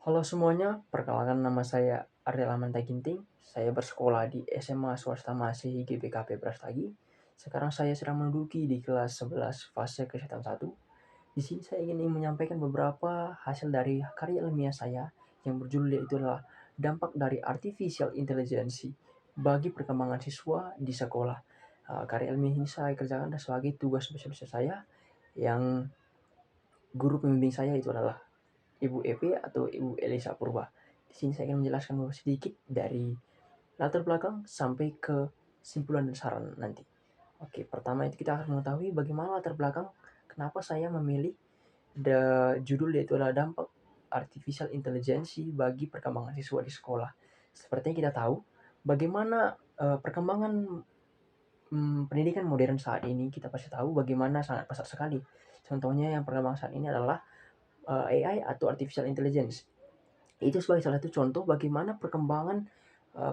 Halo semuanya, perkenalkan nama saya Ariel Amanta Ginting. Saya bersekolah di SMA Swasta Masih GBKP Brastagi. Sekarang saya sedang menduduki di kelas 11 fase kesehatan 1. Di sini saya ingin menyampaikan beberapa hasil dari karya ilmiah saya yang berjudul yaitu adalah dampak dari artificial intelligence bagi perkembangan siswa di sekolah. Karya ilmiah ini saya kerjakan sebagai tugas spesialis saya yang guru pembimbing saya itu adalah Ibu EP atau Ibu Elisa Purba. Di sini saya akan menjelaskan sedikit dari latar belakang sampai ke simpulan dan saran nanti. Oke, pertama itu kita akan mengetahui bagaimana latar belakang kenapa saya memilih judul yaitu adalah dampak artificial intelligence bagi perkembangan siswa di sekolah. Seperti yang kita tahu, bagaimana perkembangan pendidikan modern saat ini kita pasti tahu bagaimana sangat pesat sekali. Contohnya yang perkembangan saat ini adalah AI atau artificial intelligence. Itu sebagai salah satu contoh bagaimana perkembangan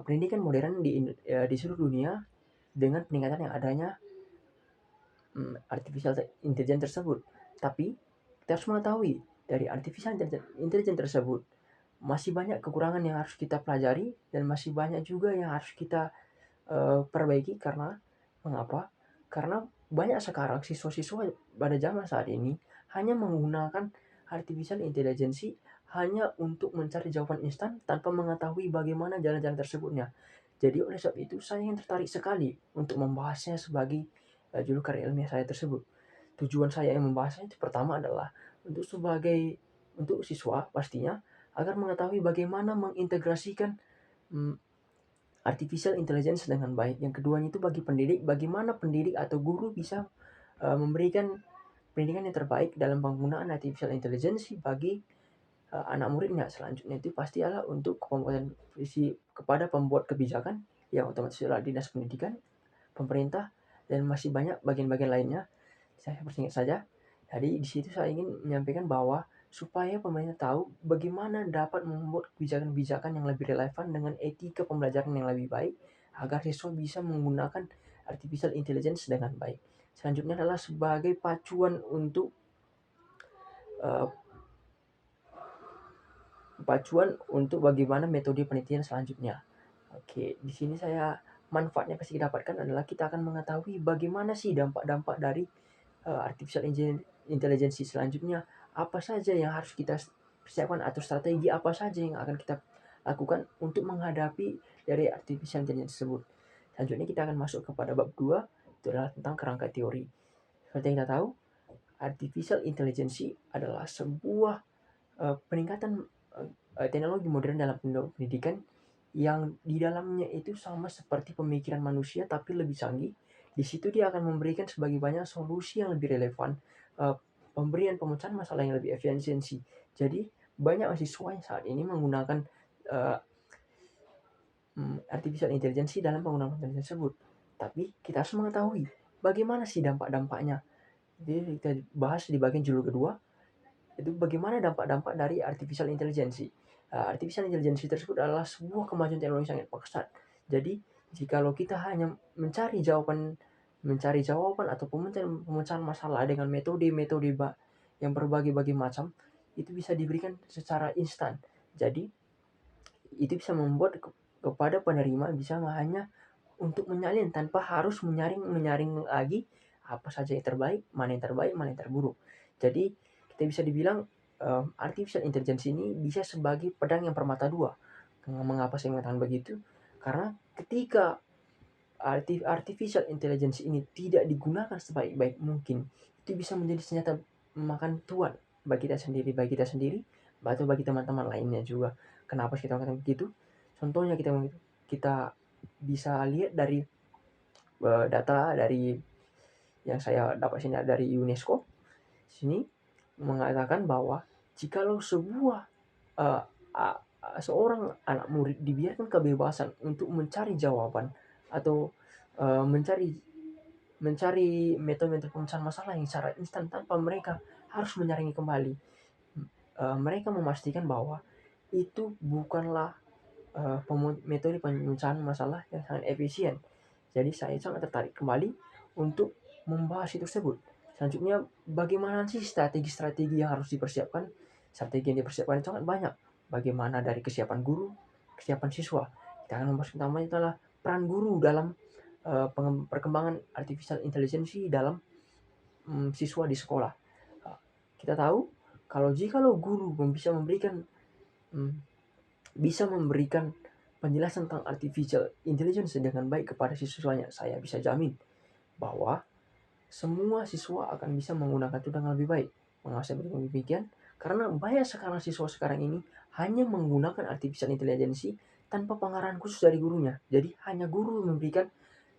pendidikan modern di seluruh dunia dengan peningkatan yang adanya artificial intelligence tersebut. Tapi kita harus mengetahui dari artificial intelligence tersebut masih banyak kekurangan yang harus kita pelajari dan masih banyak juga yang harus kita perbaiki. Karena mengapa? Karena banyak sekarang siswa-siswa pada zaman saat ini hanya menggunakan artificial intelligence hanya untuk mencari jawaban instan tanpa mengetahui bagaimana jalan-jalan tersebutnya. Jadi oleh sebab itu saya ingin tertarik sekali untuk membahasnya sebagai judul karya ilmiah saya tersebut. Tujuan saya yang membahasnya itu pertama adalah untuk siswa pastinya agar mengetahui bagaimana mengintegrasikan mm, artificial intelligence dengan baik. Yang keduanya itu bagi pendidik, bagaimana pendidik atau guru bisa memberikan pendidikan yang terbaik dalam penggunaan artificial intelligence bagi anak muridnya. Selanjutnya itu pasti adalah untuk pembuatan visi kepada pembuat kebijakan yang otomatis adalah dinas pendidikan, pemerintah, dan masih banyak bagian-bagian lainnya. Saya persingkat saja. Jadi di situ saya ingin menyampaikan bahwa supaya pemerintah tahu bagaimana dapat membuat kebijakan-kebijakan yang lebih relevan dengan etika pembelajaran yang lebih baik agar siswa bisa menggunakan artificial intelligence dengan baik. Selanjutnya adalah sebagai uh, pacuan untuk bagaimana metode penelitian selanjutnya. Oke, di sini saya manfaatnya pasti didapatkan adalah kita akan mengetahui bagaimana sih dampak-dampak dari artificial intelligence selanjutnya, apa saja yang harus kita persiapkan atau strategi apa saja yang akan kita lakukan untuk menghadapi dari artificial intelligence tersebut. Selanjutnya kita akan masuk kepada bab 2, itu adalah tentang kerangka teori. Seperti yang kita tahu, artificial intelligence adalah sebuah peningkatan teknologi modern dalam pendidikan yang di dalamnya itu sama seperti pemikiran manusia tapi lebih canggih. Di situ dia akan memberikan sebagai banyak solusi yang lebih relevan, uh, pemberian pemecahan masalah yang lebih efisiensi. Jadi banyak mahasiswa yang saat ini menggunakan uh, artificial intelligence dalam penggunaan konten tersebut. Tapi kita harus mengetahui bagaimana sih dampak-dampaknya. Jadi kita bahas di bagian judul kedua, itu bagaimana dampak-dampak dari artificial intelligence. Artificial intelligence tersebut adalah sebuah kemajuan teknologi sangat pesat. Jadi jikalau kita hanya mencari jawaban atau pemecahan masalah dengan metode-metode yang berbagai-bagai macam, itu bisa diberikan secara instan. Jadi itu bisa membuat kepada penerima bisa hanya untuk menyalin tanpa harus menyaring lagi apa saja yang terbaik, mana yang terburuk. Jadi kita bisa dibilang artificial intelligence ini bisa sebagai pedang yang bermata dua. Mengapa saya mengatakan begitu? Karena ketika artificial intelligence ini tidak digunakan sebaik-baik mungkin, itu bisa menjadi senjata makan tuan bagi kita sendiri, atau bagi teman-teman lainnya juga. Kenapa kita mengatakan begitu? Contohnya kita bisa lihat dari data dari yang saya dapat sini dari UNESCO. Sini mengatakan bahwa jikalau uh, seorang anak murid dibiarkan kebebasan untuk mencari jawaban atau mencari mencari metode-metode pemecahan masalah yang secara instan tanpa mereka harus menyaringi kembali, mereka memastikan bahwa itu bukanlah metode pemecahan masalah yang sangat efisien. Jadi saya sangat tertarik kembali untuk membahas itu tersebut. Selanjutnya, bagaimana sih strategi-strategi yang harus dipersiapkan? Strategi yang dipersiapkan sangat banyak. bagaimana dari kesiapan guru, kesiapan siswa. Kita akan membahas utama itu adalah peran guru dalam perkembangan artificial intelligence dalam siswa di sekolah. Kita tahu jikalau guru mm, bisa memberikan penjelasan tentang artificial intelligence dengan baik kepada siswanya, saya bisa jamin bahwa semua siswa akan bisa menggunakan itu dengan lebih baik. Mengapa saya demikian? Karena banyak sekarang siswa sekarang ini hanya menggunakan artificial intelligence tanpa pengarahan khusus dari gurunya. Jadi hanya guru memberikan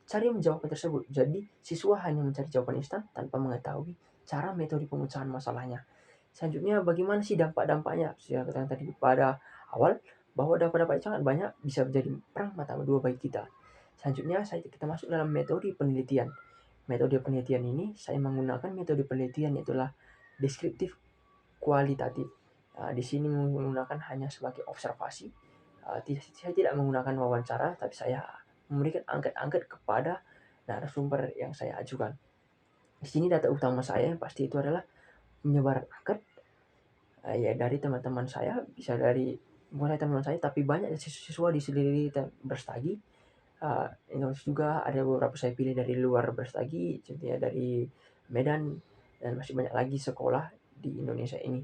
cara menjawab tersebut. Jadi siswa hanya mencari jawaban instan tanpa mengetahui cara metode pemecahan masalahnya. Selanjutnya bagaimana sih dampak-dampaknya? Saya katakan tadi pada awal bahwa dampak-dampaknya sangat banyak, bisa menjadi perang mata dua bagi kita. Selanjutnya kita masuk dalam metode penelitian. Metode penelitian ini saya menggunakan metode penelitian itulah deskriptif kualitatif. Di sini menggunakan hanya sebagai observasi. Saya tidak menggunakan wawancara, tapi saya memberikan angket-angket kepada narasumber yang saya ajukan. Di sini data utama saya yang pasti itu adalah penyebaran angket ya dari teman-teman saya, bisa dari mulai teman saya, tapi banyak siswa di seluruh Brastagi. Terus juga ada beberapa saya pilih dari luar Brastagi, contohnya dari Medan, dan masih banyak lagi sekolah di Indonesia ini.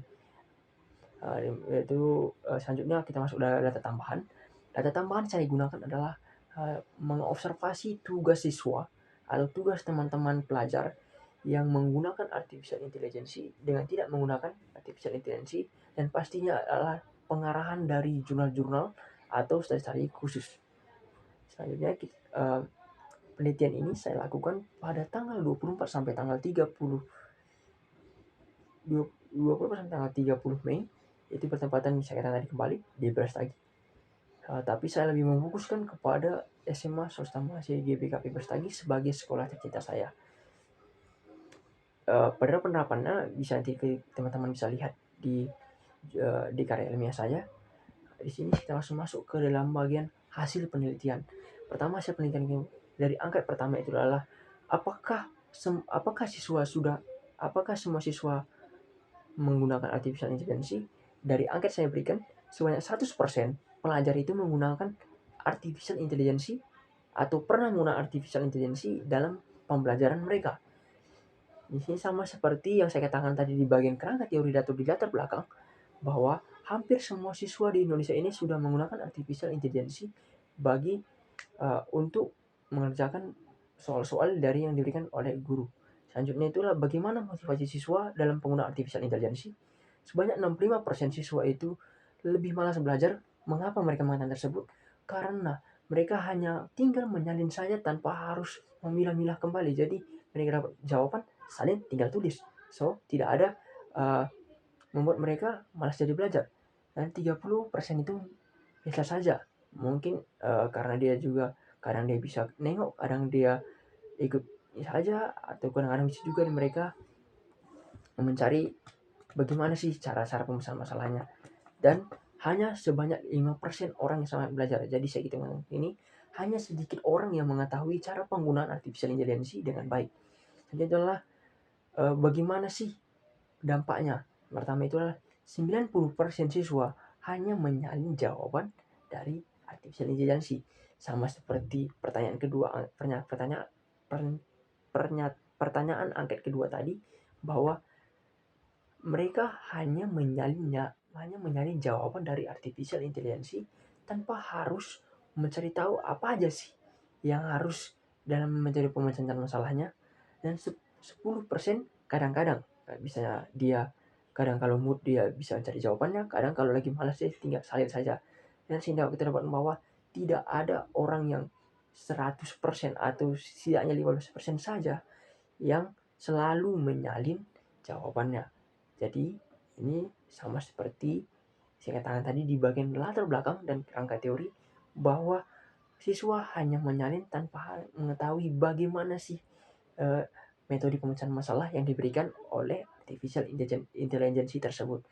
Selanjutnya kita masuk data tambahan. Data tambahan saya gunakan adalah mengobservasi tugas siswa atau tugas teman-teman pelajar yang menggunakan artificial intelligence dengan tidak menggunakan artificial intelligence, dan pastinya adalah pengarahan dari jurnal-jurnal atau studi khusus. Selanjutnya penelitian ini saya lakukan pada tanggal 24 sampai tanggal 30 sampai tanggal 30 Mei. Itu bertempatan saya katakan tadi kembali di Brastagi. Tapi saya lebih memfokuskan kepada SMA Swasta Mahasiswa GBKP Brastagi sebagai sekolah tercinta saya. Pada penerapannya bisa nanti teman-teman bisa lihat di karya ilmiah saya. Di sini kita langsung masuk ke dalam bagian hasil penelitian. Pertama, hasil penelitian dari angkat pertama itu adalah apakah semua siswa menggunakan artificial intelligence. Dari angket saya berikan sebanyak 100% pelajar itu menggunakan artificial intelligence atau pernah menggunakan artificial intelligence dalam pembelajaran mereka. Di sini sama seperti yang saya katakan tadi di bagian kerangka teori data di latar belakang, bahwa hampir semua siswa di Indonesia ini sudah menggunakan artificial intelligence untuk mengerjakan soal-soal dari yang diberikan oleh guru. Selanjutnya itulah bagaimana motivasi siswa dalam penggunaan artificial intelligence. Sebanyak 65% siswa itu lebih malas belajar. Mengapa mereka mengatakan tersebut? Karena mereka hanya tinggal menyalin saja tanpa harus memilah-milah kembali. Jadi mereka dapat jawaban, salin, tinggal tulis. So, tidak ada membuat mereka malas jadi belajar. Dan 30% itu biasa saja. Mungkin karena dia juga kadang dia bisa nengok, kadang dia ikut saja, atau kadang-kadang bisa juga mereka mencari bagaimana sih cara-cara pemecahan masalahnya. Dan hanya sebanyak 5% orang yang sangat belajar. Jadi saya hitung ini hanya sedikit orang yang mengetahui cara penggunaan artificial intelligence dengan baik. Jadi adalah bagaimana sih dampaknya. Pertama itu adalah 90% siswa hanya menyalin jawaban dari artificial intelligence. Sama seperti pertanyaan kedua, pertanyaan angket kedua tadi, bahwa mereka hanya menyalin jawaban dari artificial intelligence tanpa harus mencari tahu apa aja sih yang harus dalam mencari pemecahan masalahnya. Dan 10% kadang-kadang bisa dia, kadang kalau mood dia bisa cari jawabannya, kadang kalau lagi malas dia tinggal salin saja. Dan sehingga kita dapat bahwa tidak ada orang yang 100% atau setidaknya 15% saja yang selalu menyalin jawabannya. Jadi ini sama seperti saya katakan tadi di bagian latar belakang dan kerangka teori, bahwa siswa hanya menyalin tanpa mengetahui bagaimana sih metode pemecahan masalah yang diberikan oleh artificial intelligence tersebut.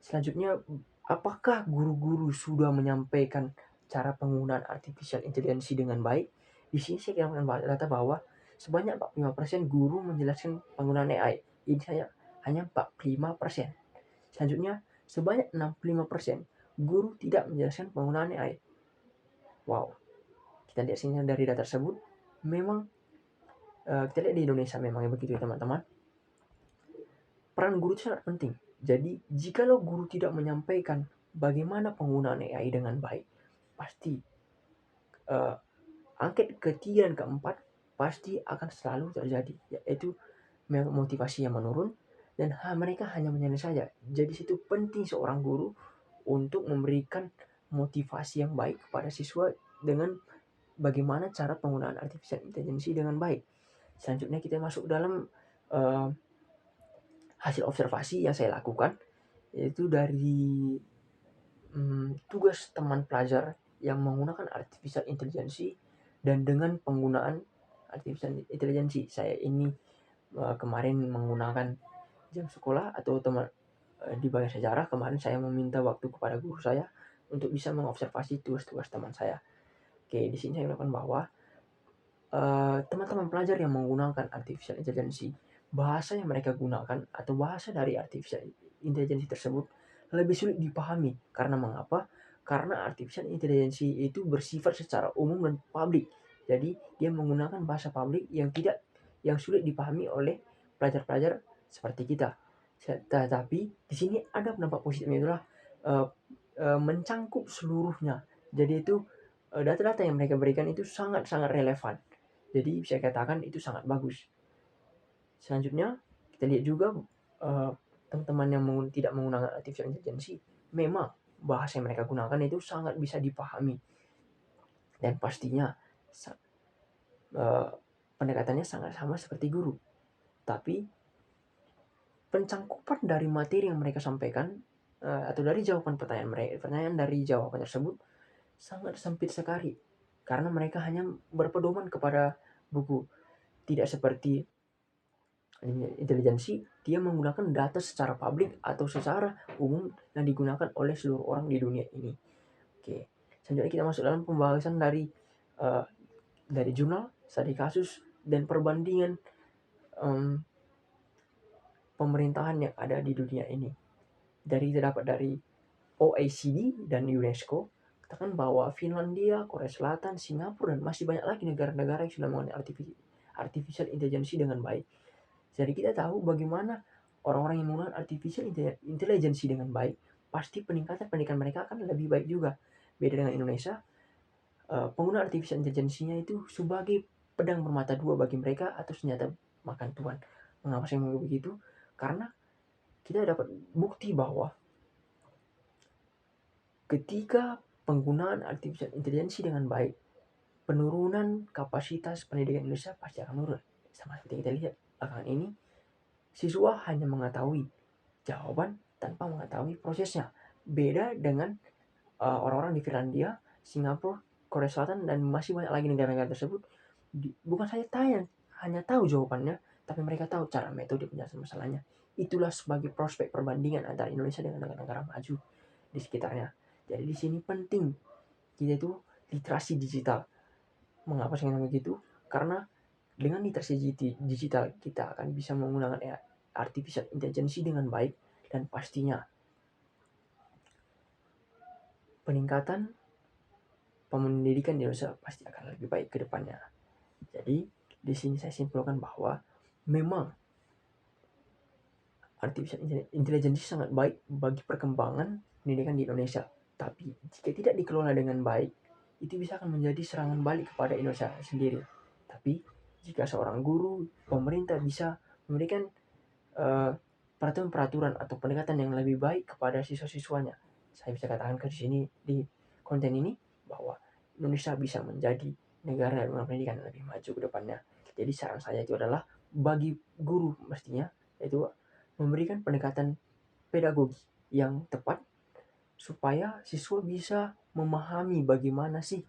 Selanjutnya, apakah guru-guru sudah menyampaikan cara penggunaan artificial intelligence dengan baik? Di sini saya akan data bahwa sebanyak 45% guru menjelaskan penggunaan AI. Ini saya hanya 45%. Selanjutnya, sebanyak 65% guru tidak menjelaskan penggunaan AI. Wow, kita lihat sini dari data tersebut, memang kita lihat di Indonesia memang begitu ya teman-teman. Peran guru itu sangat penting. Jadi jikalau guru tidak menyampaikan bagaimana penggunaan AI dengan baik, pasti angket ketiga dan keempat pasti akan selalu terjadi, yaitu motivasi yang menurun dan mereka hanya menyalahkan saja. Jadi situ penting seorang guru untuk memberikan motivasi yang baik kepada siswa dengan bagaimana cara penggunaan artificial intelligence dengan baik. Selanjutnya kita masuk dalam hasil observasi yang saya lakukan, yaitu dari tugas teman pelajar yang menggunakan artificial intelligence dan dengan penggunaan artificial intelligence. Saya ini kemarin menggunakan jam sekolah atau teman di bagian sejarah, kemarin saya meminta waktu kepada guru saya untuk bisa mengobservasi tugas-tugas teman saya. Oke, di sini saya melakukan bahwa teman-teman pelajar yang menggunakan artificial intelligence, bahasa yang mereka gunakan atau bahasa dari artificial intelligence tersebut lebih sulit dipahami. Karena mengapa? Karena artificial intelligence itu bersifat secara umum dan publik. Jadi dia menggunakan bahasa publik yang sulit dipahami oleh pelajar-pelajar seperti kita. Tetapi di sini ada pendapat positifnya, itulah mencangkup seluruhnya. Jadi itu data-data yang mereka berikan itu sangat-sangat relevan. Jadi saya katakan itu sangat bagus. Selanjutnya kita lihat juga teman-teman yang tidak menggunakan artificial intelligence, memang bahasa yang mereka gunakan itu sangat bisa dipahami dan pastinya pendekatannya sangat sama seperti guru. Tapi pencangkupan dari materi yang mereka sampaikan atau dari jawaban pertanyaan dari jawaban tersebut sangat sempit sekali, karena mereka hanya berpedoman kepada buku. Tidak seperti intelijensi, dia menggunakan data secara publik atau secara umum yang digunakan oleh seluruh orang di dunia ini. Oke, selanjutnya kita masuk dalam pembahasan dari jurnal, studi kasus, dan perbandingan pemerintahan yang ada di dunia ini. Terdapat dari OECD dan UNESCO, katakan bahwa Finlandia, Korea Selatan, Singapura, dan masih banyak lagi negara-negara yang sudah menggunakan artificial intelligence dengan baik. Jadi kita tahu bagaimana orang-orang yang menggunakan artificial intelligence dengan baik, pasti peningkatan pendidikan mereka akan lebih baik juga. Beda dengan Indonesia, pengguna artificial intelligence-nya itu sebagai pedang bermata dua bagi mereka atau senjata makan tuan. Mengapa saya ngomong begitu? Karena kita dapat bukti bahwa ketika penggunaan artificial intelligence dengan baik, penurunan kapasitas pendidikan Indonesia pasti akan menurun. Sama seperti kita lihat belakangan ini, siswa hanya mengetahui jawaban tanpa mengetahui prosesnya. Beda dengan orang-orang di Finlandia, Singapura, Korea Selatan, dan masih banyak lagi negara-negara tersebut. Bukan saya hanya tahu jawabannya, tapi mereka tahu cara metode penyelesaian masalahnya. Itulah sebagai prospek perbandingan antara Indonesia dengan negara-negara maju di sekitarnya. Jadi di sini penting kita itu literasi digital. Mengapa saya ngomong begitu? Karena dengan literasi digital kita akan bisa menggunakan artificial intelligence dengan baik, dan pastinya peningkatan pendidikan di Indonesia pasti akan lebih baik ke depannya. Jadi di sini saya simpulkan bahwa memang artificial intelligence sangat baik bagi perkembangan pendidikan di Indonesia. Tapi jika tidak dikelola dengan baik, itu bisa akan menjadi serangan balik kepada Indonesia sendiri. Tapi jika seorang guru, pemerintah bisa memberikan peraturan-peraturan atau pendekatan yang lebih baik kepada siswa-siswanya, saya bisa katakan ke sini di konten ini bahwa Indonesia bisa menjadi negara dengan pendidikan yang lebih maju ke depannya. Jadi saran saya itu adalah bagi guru mestinya yaitu memberikan pendekatan pedagogi yang tepat supaya siswa bisa memahami bagaimana sih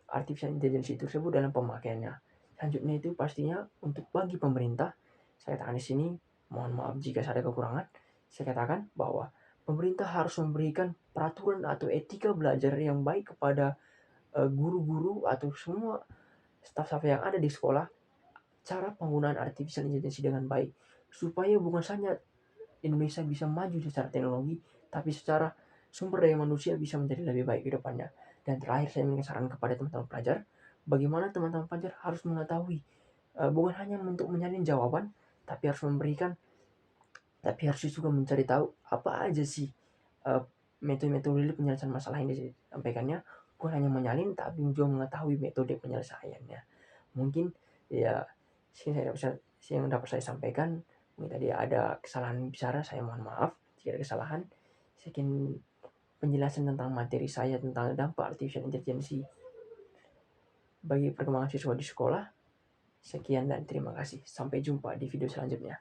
artificial intelligence itu tersebut dalam pemakaiannya. Selanjutnya itu pastinya untuk bagi pemerintah, saya katakan di sini, mohon maaf jika ada kekurangan, saya katakan bahwa pemerintah harus memberikan peraturan atau etika belajar yang baik kepada guru-guru atau semua staf-staf yang ada di sekolah, cara penggunaan artificial intelligence dengan baik, supaya bukan saja Indonesia bisa maju secara teknologi, tapi secara sumber daya manusia bisa menjadi lebih baik ke depannya. Dan terakhir saya ingin saran kepada teman-teman pelajar, bagaimana teman-teman pelajar harus mengetahui, bukan hanya untuk menyalin jawaban, tapi harus juga mencari tahu apa aja sih metode-metode penyelesaian masalah yang disampaikannya, bukan hanya menyalin tapi juga mengetahui metode penyelesaiannya. Mungkin ya yang dapat saya sampaikan. Mungkin tadi ada kesalahan bicara, saya mohon maaf jika ada kesalahan. Sekian penjelasan tentang materi saya tentang dampak artificial intelligence bagi perkembangan siswa di sekolah. Sekian dan terima kasih. Sampai jumpa di video selanjutnya.